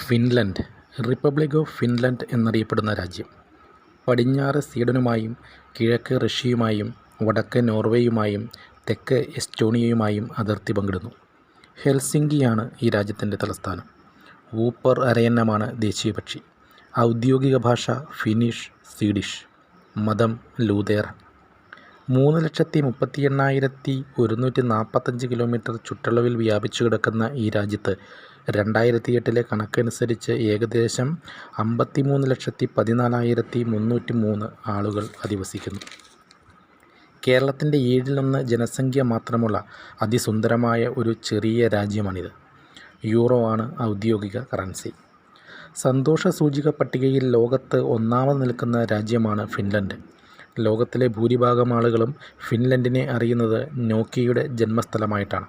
Finland republic of Finland എന്നറിയപ്പെടുന്ന രാജ്യം പടിഞ്ഞാറ് സ്വീഡനുമായും കിഴക്ക് റഷ്യയുമായും വടക്ക് നോർവേയുമായും തെക്ക് എസ്റ്റോണിയയുമായും അതിർത്തി പങ്കിടുന്നു. ഹെൽസിങ്കിയാണ് ഈ രാജ്യത്തിൻ്റെ തലസ്ഥാനം. വൂപ്പർ അരയന്നമാണ് ദേശീയ പക്ഷി. ഔദ്യോഗിക ഭാഷ ഫിനിഷ്, സ്വീഡിഷ്. മതം ലൂതേറൻ. 3,38,145 കിലോമീറ്റർ ചുറ്റളവിൽ വ്യാപിച്ചു കിടക്കുന്ന ഈ രാജ്യത്ത് 2008 കണക്കനുസരിച്ച് ഏകദേശം 53,14,303 ആളുകൾ അധിവസിക്കുന്നു. കേരളത്തിൻ്റെ 1/7 ജനസംഖ്യ മാത്രമുള്ള അതിസുന്ദരമായ ഒരു ചെറിയ രാജ്യമാണിത്. യൂറോ ആണ് ഔദ്യോഗിക കറൻസി. സന്തോഷ സൂചിക പട്ടികയിൽ ലോകത്ത് ഒന്നാമത് നിൽക്കുന്ന രാജ്യമാണ് ഫിൻലൻഡ്. ലോകത്തിലെ ഭൂരിഭാഗം ആളുകളും ഫിൻലൻഡിനെ അറിയുന്നത് നോക്കിയയുടെ ജന്മസ്ഥലമായിട്ടാണ്.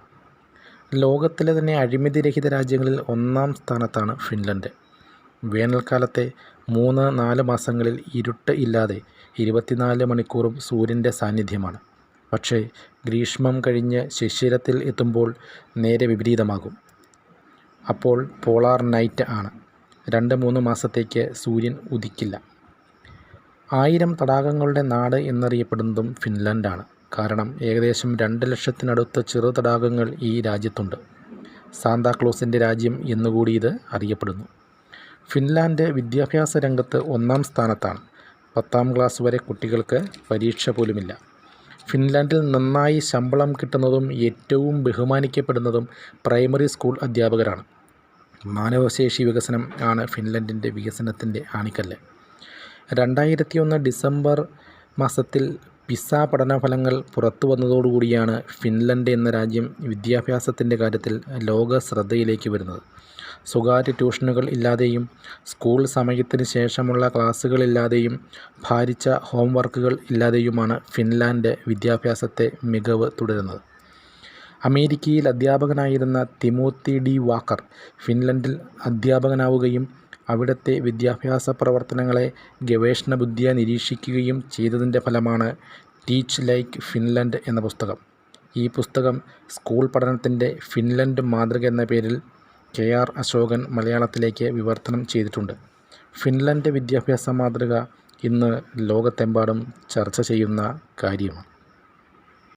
ലോകത്തിലെ തന്നെ അഴിമതിരഹിത രാജ്യങ്ങളിൽ 1-ാം സ്ഥാനത്താണ് ഫിൻലൻഡ്. വേനൽക്കാലത്തെ 3-4 മാസങ്ങളിൽ ഇരുട്ട് ഇല്ലാതെ 24 മണിക്കൂറും സൂര്യൻ്റെ സാന്നിധ്യമാണ്. പക്ഷേ ഗ്രീഷ്മം കഴിഞ്ഞ് ശിശിരത്തിൽ എത്തുമ്പോൾ നേരെ വിപരീതമാകും. അപ്പോൾ പോളാർ നൈറ്റ് ആണ്. 2-3 മാസത്തേക്ക് സൂര്യൻ ഉദിക്കില്ല. 1000 തടാകങ്ങളുടെ നാട് എന്നറിയപ്പെടുന്നതും ഫിൻലൻഡാണ്. കാരണം ഏകദേശം 2 ലക്ഷത്തിനടുത്ത ചെറു തടാകങ്ങൾ ഈ രാജ്യത്തുണ്ട്. സാന്താക്ലോസിൻ്റെ രാജ്യം എന്നുകൂടി ഇത് അറിയപ്പെടുന്നു. ഫിൻലാൻഡ് വിദ്യാഭ്യാസ രംഗത്ത് 1-ാം സ്ഥാനത്താണ്. 10-ാം ക്ലാസ് വരെ കുട്ടികൾക്ക് പരീക്ഷ പോലുമില്ല. ഫിൻലാൻഡിൽ നന്നായി ശമ്പളം കിട്ടുന്നതും ഏറ്റവും ബഹുമാനിക്കപ്പെടുന്നതും പ്രൈമറി സ്കൂൾ അധ്യാപകരാണ്. മാനവശേഷി വികസനം ആണ് ഫിൻലൻഡിൻ്റെ വികസനത്തിൻ്റെ ആണിക്കല്ല്. 2001 ഡിസംബർ മാസത്തിൽ പിസ പഠനഫലങ്ങൾ പുറത്തു വന്നതോടുകൂടിയാണ് ഫിൻലൻഡ് എന്ന രാജ്യം വിദ്യാഭ്യാസത്തിൻ്റെ കാര്യത്തിൽ ലോക ശ്രദ്ധയിലേക്ക് വരുന്നത്. സ്വകാര്യ ട്യൂഷനുകൾ ഇല്ലാതെയും സ്കൂൾ സമയത്തിന് ശേഷമുള്ള ക്ലാസ്സുകളില്ലാതെയും ഭാരിച്ച ഹോംവർക്കുകൾ ഇല്ലാതെയുമാണ് ഫിൻലാൻഡ് വിദ്യാഭ്യാസത്തെ മികവ് തുടരുന്നത്. അമേരിക്കയിൽ അധ്യാപകനായിരുന്ന തിമോത്തി ഡി വാക്കർ ഫിൻലൻഡിൽ അധ്യാപകനാവുകയും അവിടുത്തെ വിദ്യാഭ്യാസ പ്രവർത്തനങ്ങളെ ഗവേഷണബുദ്ധിയാ നിരീക്ഷിക്കുകയും ചെയ്തതിൻ്റെ ഫലമാണ് ടീച്ച് ലൈക്ക് ഫിൻലൻഡ് എന്ന പുസ്തകം. ഈ പുസ്തകം സ്കൂൾ പഠനത്തിൻ്റെ ഫിൻലൻഡ് മാതൃക എന്ന പേരിൽ KR അശോകൻ മലയാളത്തിലേക്ക് വിവർത്തനം ചെയ്തിട്ടുണ്ട്. ഫിൻലൻഡ് വിദ്യാഭ്യാസ മാതൃക ഇന്ന് ലോകത്തെമ്പാടും ചർച്ച ചെയ്യുന്ന കാര്യമാണ്.